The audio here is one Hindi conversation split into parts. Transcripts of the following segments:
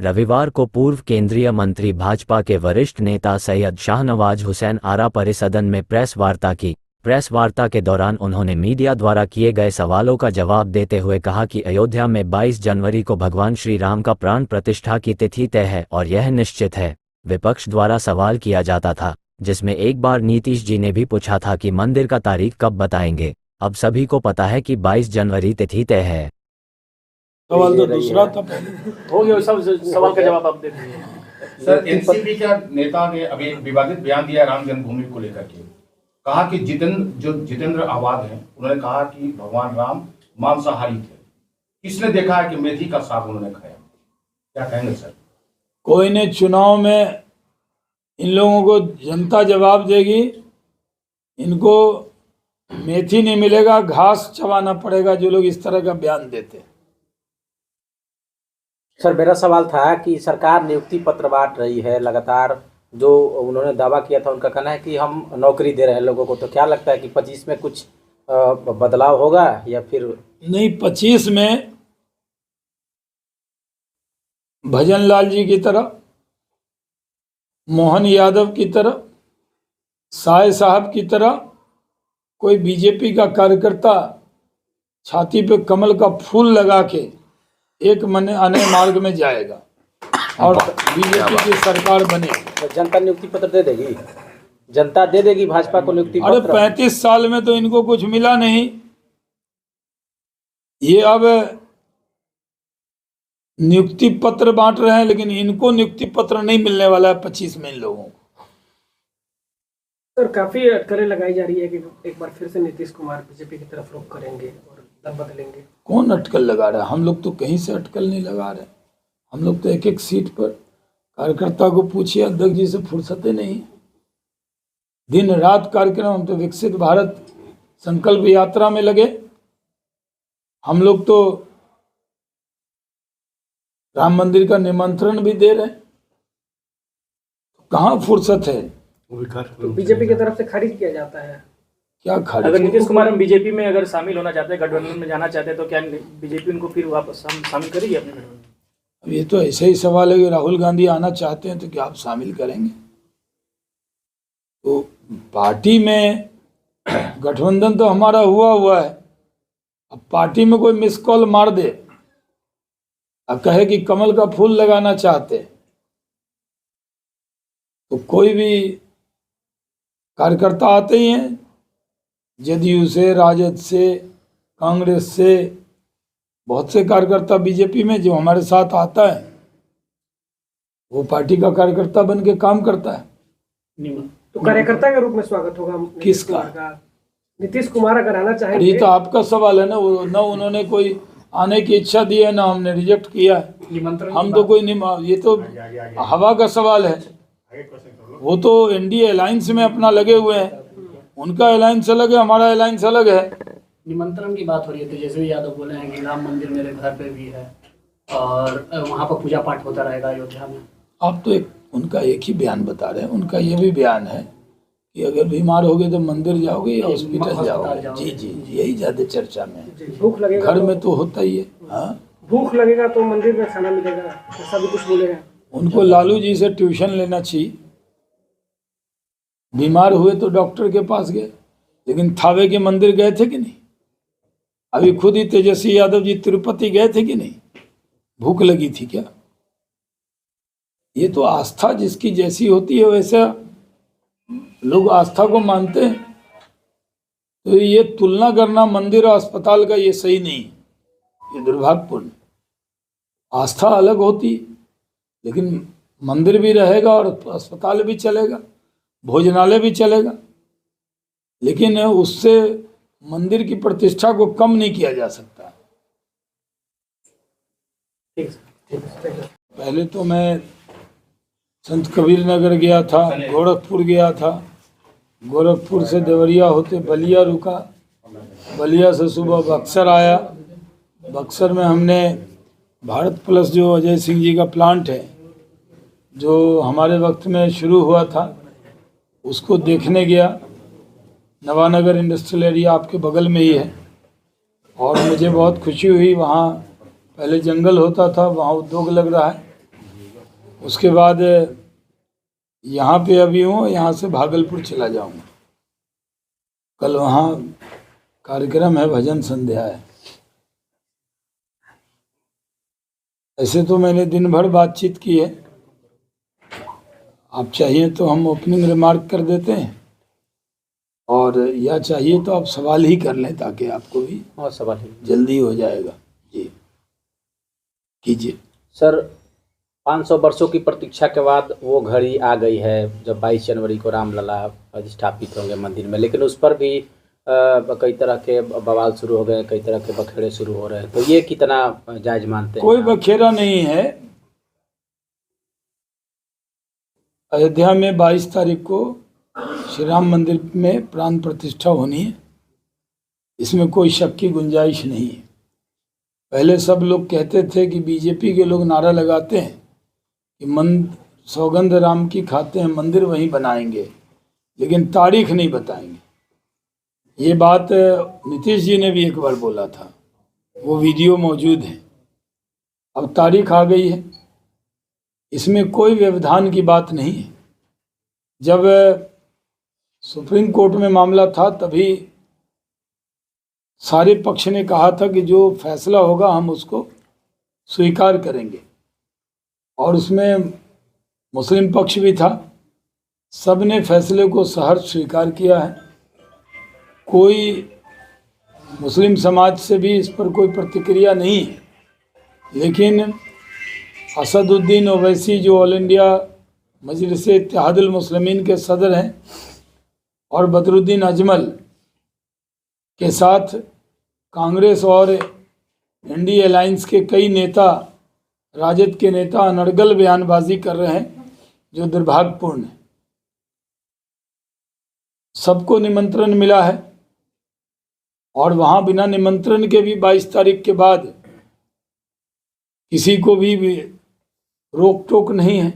रविवार को पूर्व केंद्रीय मंत्री भाजपा के वरिष्ठ नेता सैयद शाहनवाज हुसैन आरा परिसदन में प्रेस वार्ता की। प्रेस वार्ता के दौरान उन्होंने मीडिया द्वारा किए गए सवालों का जवाब देते हुए कहा कि अयोध्या में 22 जनवरी को भगवान श्री राम का प्राण प्रतिष्ठा की तिथि तय है और यह निश्चित है। विपक्ष द्वारा सवाल किया जाता था, जिसमें एक बार नीतीश जी ने भी पूछा था कि मंदिर का तारीख कब बताएंगे। अब सभी को पता है कि 22 जनवरी तिथि तय है। सवाल तो दूसरा था, हो गया सब सवाल का जवाब आप दे दीजिए। सर, एनसीपी के नेता ने अभी विवादित बयान दिया राम जन्मभूमि को लेकर के। कहा कि जितेंद्र आवाज हैं, उन्होंने कहा कि भगवान राम मांसाहारी थे। किसने देखा है कि मेथी का साग उन्होंने खाया? क्या कहेंगे सर? कोई ने चुनाव में इन लोगों को जनता जवाब देगी। इनको मेथी नहीं मिलेगा, घास चबाना पड़ेगा जो लोग इस तरह का बयान देते। सर, मेरा सवाल था कि सरकार नियुक्ति पत्र बांट रही है लगातार। जो उन्होंने दावा किया था, उनका कहना है कि हम नौकरी दे रहे हैं लोगों को। तो क्या लगता है कि 25 में कुछ बदलाव होगा या फिर नहीं? 25 में भजन लाल जी की तरह, मोहन यादव की तरह, साय साहब की तरह कोई बीजेपी का कार्यकर्ता छाती पे कमल का फूल लगा के एक अने मार्ग में जाएगा और बीजेपी की सरकार बने। तो जनता नियुक्ति पत्र दे देगी? जनता दे देगी भाजपा को नियुक्ति अरे पत्र? 35 साल में तो इनको कुछ मिला नहीं। ये अब नियुक्ति पत्र बांट रहे हैं, लेकिन इनको नियुक्ति पत्र नहीं मिलने वाला है 25 में इन लोगों को। सर, काफी अटकलें लगाई जा रही है कि एक बार फिर से नीतीश कुमार बीजेपी की तरफ रुख करेंगे और दल बदलेंगे। कौन अटकल लगा रहा है? हम लोग तो कहीं से अटकल नहीं लगा रहे। हम लोग तो एक एक सीट पर कार्यकर्ता को पूछिए, अध्यक्ष जी से फुर्सतें नहीं। दिन रात कार्यक्रम। हम तो विकसित भारत संकल्प यात्रा में लगे। हम लोग तो राम मंदिर का निमंत्रण भी दे रहे हैं। कहाँ फुर्सत है? तो बीजेपी की तरफ से खारिज किया जाता है। क्या खारिज? अगर नीतीश कुमार हम बीजेपी में अगर शामिल होना चाहते हैं, गठबंधन में जाना चाहते हैं, तो क्या बीजेपी उनको फिर वापस शामिल करेगी अपने गठबंधन? अब ये तो ऐसे ही सवाल है कि राहुल गांधी आना चाहते हैं तो क्या आप शामिल करेंगे? तो पार्टी में गठबंधन तो हमारा हुआ है। अब पार्टी में कोई मिस कॉल मार दे, अब कहे कि कमल का फूल लगाना चाहते, तो कोई भी कार्यकर्ता आते ही हैं, जदयू से, राजद से, कांग्रेस से, बहुत से कार्यकर्ता बीजेपी में जो हमारे साथ आता है वो पार्टी का कार्यकर्ता बन के काम करता है। तो कार्यकर्ता के रूप में स्वागत होगा किसका? नीतीश कुमार अगर आना चाहेंगे। ये तो आपका सवाल है ना। ना उन्होंने कोई आने की इच्छा दी है, ना हमने रिजेक्ट किया है। हम तो कोई नहीं, ये तो हवा का सवाल है। वो तो एनडीए अलायंस में अपना लगे हुए हैं। उनका अलायंस अलग है, हमारा अलायंस अलग है। निमंत्रण की बात हो रही है, तेजस्वी यादव बोले हैं कि राम मंदिर मेरे घर पे भी है और वहाँ पर पूजा पाठ होता रहेगा अयोध्या में। आप तो उनका एक ही बयान बता रहे हैं। उनका ये भी बयान है कि अगर बीमार होगे तो मंदिर जाओगे या हॉस्पिटल जाओगे। जी जी, यही ज्यादा चर्चा में है। भूख लगेगा घर में तो होता ही है। हाँ, भूख लगेगा तो मंदिर में खाना मिलेगा, ऐसा भी कुछ बोलेगा। उनको लालू जी से ट्यूशन लेना चाहिए। बीमार हुए तो डॉक्टर के पास गए, लेकिन थावे के मंदिर गए थे कि नहीं? अभी खुद ही तेजस्वी यादव जी तिरुपति गए थे कि नहीं? भूख लगी थी क्या? ये तो आस्था जिसकी जैसी होती है वैसा लोग आस्था को मानते हैं। तो ये तुलना करना मंदिर और अस्पताल का ये सही नहीं, ये दुर्भाग्यपूर्ण। आस्था अलग होती, लेकिन मंदिर भी रहेगा और अस्पताल भी चलेगा, भोजनालय भी चलेगा, लेकिन उससे मंदिर की प्रतिष्ठा को कम नहीं किया जा सकता। पहले तो मैं संत कबीर नगर गया था, गोरखपुर गया था, गोरखपुर से देवरिया होते बलिया रुका, बलिया से सुबह बक्सर आया। बक्सर में हमने भारत प्लस जो अजय सिंह जी का प्लांट है, जो हमारे वक्त में शुरू हुआ था, उसको देखने गया। नवानगर इंडस्ट्रियल एरिया आपके बगल में ही है और मुझे बहुत खुशी हुई। वहाँ पहले जंगल होता था, वहाँ उद्योग लग रहा है उसके बाद यहाँ पे अभी हूँ, यहाँ से भागलपुर चला जाऊँगा। कल वहाँ कार्यक्रम है, भजन संध्या है। ऐसे तो मैंने दिन भर बातचीत की है, आप चाहिए तो हम ओपनिंग रिमार्क कर देते हैं, और या चाहिए तो आप सवाल ही कर लें ताकि आपको भी और सवाल ही जल्दी हो जाएगा। जी कीजिए। सर, 500 वर्षों की प्रतीक्षा के बाद वो घड़ी आ गई है जब 22 जनवरी को रामलला अधिष्ठापित होंगे मंदिर में, लेकिन उस पर भी कई तरह के बवाल शुरू हो गए, कई तरह के बखेड़े शुरू हो रहे हैं, तो ये कितना जायज मानते हैं? कोई बखेरा नहीं है। अयोध्या में 22 तारीख को श्री राम मंदिर में प्राण प्रतिष्ठा होनी है, इसमें कोई शक की गुंजाइश नहीं है। पहले सब लोग कहते थे कि बीजेपी के लोग नारा लगाते हैं कि सौगंध राम की खाते हैं, मंदिर वहीं बनाएंगे, लेकिन तारीख नहीं बताएंगे। ये बात नीतीश जी ने भी एक बार बोला था, वो वीडियो मौजूद है। अब तारीख आ गई है, इसमें कोई व्यवधान की बात नहीं है। जब सुप्रीम कोर्ट में मामला था तभी सारे पक्ष ने कहा था कि जो फैसला होगा हम उसको स्वीकार करेंगे, और उसमें मुस्लिम पक्ष भी था। सब ने फैसले को सहर्ष स्वीकार किया है। कोई मुस्लिम समाज से भी इस पर कोई प्रतिक्रिया नहीं है, लेकिन असदुद्दीन ओवैसी जो ऑल इंडिया मजलिस इत्तेहादुल मुस्लिमीन के सदर हैं, और बदरुद्दीन अजमल के साथ कांग्रेस और इंडी अलायंस के कई नेता, राजद के नेता अनर्गल बयानबाजी कर रहे हैं जो दुर्भाग्यपूर्ण है। सबको निमंत्रण मिला है, और वहाँ बिना निमंत्रण के भी 22 तारीख के बाद किसी को भी रोक टोक नहीं है।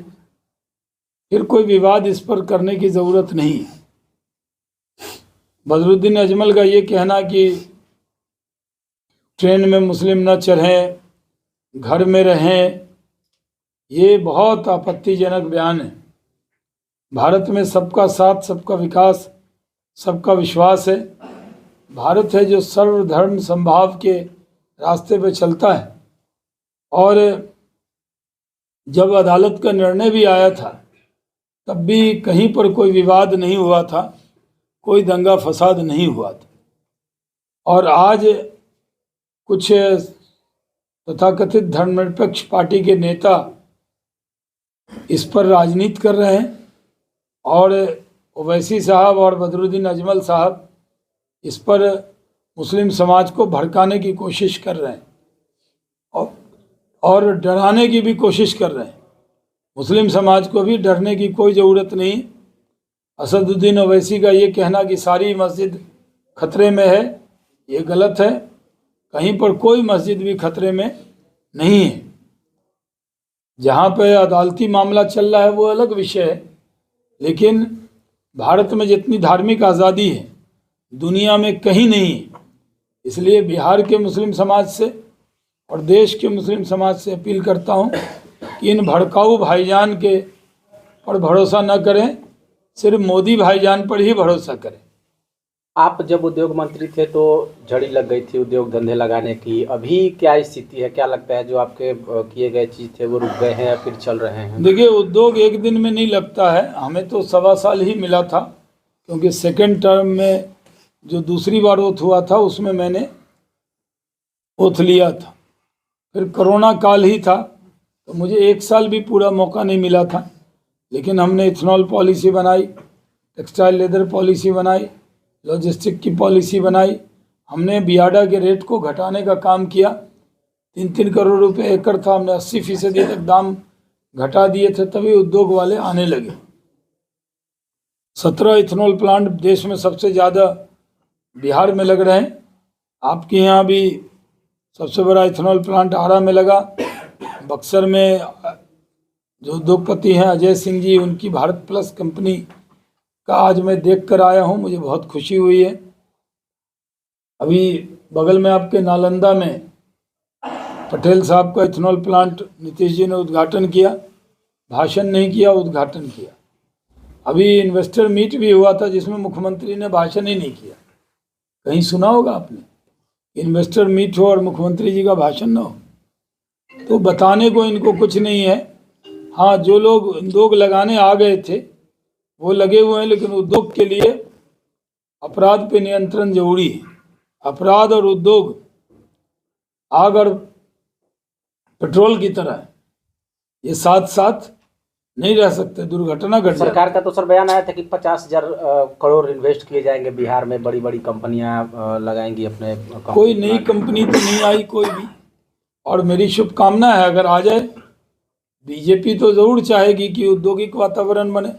फिर कोई विवाद इस पर करने की ज़रूरत नहीं है। बदरुद्दीन अजमल का ये कहना कि ट्रेन में मुस्लिम न चढ़ें, घर में रहें, ये बहुत आपत्तिजनक बयान है। भारत में सबका साथ, सबका विकास, सबका विश्वास है। भारत है जो सर्वधर्म समभाव के रास्ते पे चलता है, और जब अदालत का निर्णय भी आया था तब भी कहीं पर कोई विवाद नहीं हुआ था, कोई दंगा फसाद नहीं हुआ था। और आज कुछ तथाकथित धर्मनिरपेक्ष पार्टी के नेता इस पर राजनीति कर रहे हैं, और ओवैसी साहब और बदरुद्दीन अजमल साहब इस पर मुस्लिम समाज को भड़काने की कोशिश कर रहे हैं, और डराने की भी कोशिश कर रहे हैं। मुस्लिम समाज को भी डरने की कोई ज़रूरत नहीं। असदुद्दीन ओवैसी का ये कहना कि सारी मस्जिद खतरे में है, ये गलत है। कहीं पर कोई मस्जिद भी खतरे में नहीं है। जहाँ पे अदालती मामला चल रहा है वो अलग विषय है, लेकिन भारत में जितनी धार्मिक आज़ादी है दुनिया में कहीं नहीं है। इसलिए बिहार के मुस्लिम समाज से और देश के मुस्लिम समाज से अपील करता हूँ कि इन भड़काऊ भाईजान के पर भरोसा न करें, सिर्फ मोदी भाईजान पर ही भरोसा करें। आप जब उद्योग मंत्री थे तो झड़ी लग गई थी उद्योग धंधे लगाने की, अभी क्या स्थिति है? क्या लगता है जो आपके किए गए चीज़ थे वो रुक गए हैं या फिर चल रहे हैं? देखिए, उद्योग एक दिन में नहीं लगता है। हमें तो 1.25 साल ही मिला था, क्योंकि सेकेंड टर्म में जो दूसरी बार ओथ हुआ था उसमें मैंने ओथ लिया था। फिर कोरोना काल ही था, तो मुझे 1 साल भी पूरा मौका नहीं मिला था। लेकिन हमने इथेनॉल पॉलिसी बनाई, टेक्सटाइल लेदर पॉलिसी बनाई, लॉजिस्टिक की पॉलिसी बनाई। हमने बियाडा के रेट को घटाने का काम किया। 3-3 करोड़ रुपए एकड़ था, हमने 80% तक दाम घटा दिए थे, तभी उद्योग वाले आने लगे। 17 इथेनॉल प्लांट देश में सबसे ज़्यादा बिहार में लग रहे हैं। आपके यहाँ भी सबसे बड़ा इथेनॉल प्लांट आरा में लगा। बक्सर में जो उद्योगपति हैं अजय सिंह जी, उनकी भारत प्लस कंपनी का आज मैं देख कर आया हूँ, मुझे बहुत खुशी हुई है। अभी बगल में आपके नालंदा में पटेल साहब का इथेनॉल प्लांट नीतीश जी ने उद्घाटन किया। भाषण नहीं किया, उद्घाटन किया। अभी इन्वेस्टर मीट भी हुआ था जिसमें मुख्यमंत्री ने भाषण ही नहीं किया। कहीं सुना होगा आपने इन्वेस्टर मीट हो और मुख्यमंत्री जी का भाषण ना हो? तो बताने को इनको कुछ नहीं है। हाँ, जो लोग उद्योग लगाने आ गए थे वो लगे हुए हैं, लेकिन उद्योग के लिए अपराध पे नियंत्रण जरूरी है। अपराध और उद्योग आग और पेट्रोल की तरह है, ये साथ साथ नहीं रह सकते, दुर्घटना घट जाती है। सरकार का तो सर बयान आया था कि 50,000 करोड़ इन्वेस्ट किए जाएंगे बिहार में, बड़ी बड़ी कंपनियां लगाएंगी अपने कोई नई कंपनी तो नहीं आई कोई भी, और मेरी शुभकामना है अगर आ जाए। बीजेपी तो जरूर चाहेगी कि औद्योगिक वातावरण बने।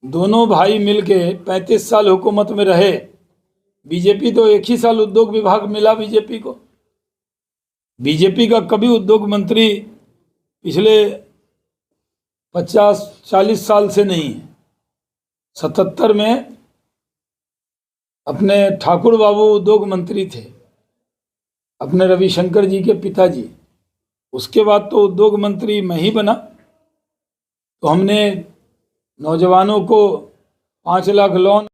दोनों भाई मिलके 35 साल हुकूमत में रहे। बीजेपी तो एक ही साल उद्योग विभाग मिला बीजेपी को। बीजेपी का कभी उद्योग मंत्री पिछले 50-40 साल से नहीं है। 77 में अपने ठाकुर बाबू उद्योग मंत्री थे, अपने रविशंकर जी के पिताजी। उसके बाद तो उद्योग मंत्री मैं ही बना। तो हमने नौजवानों को 5 लाख लोन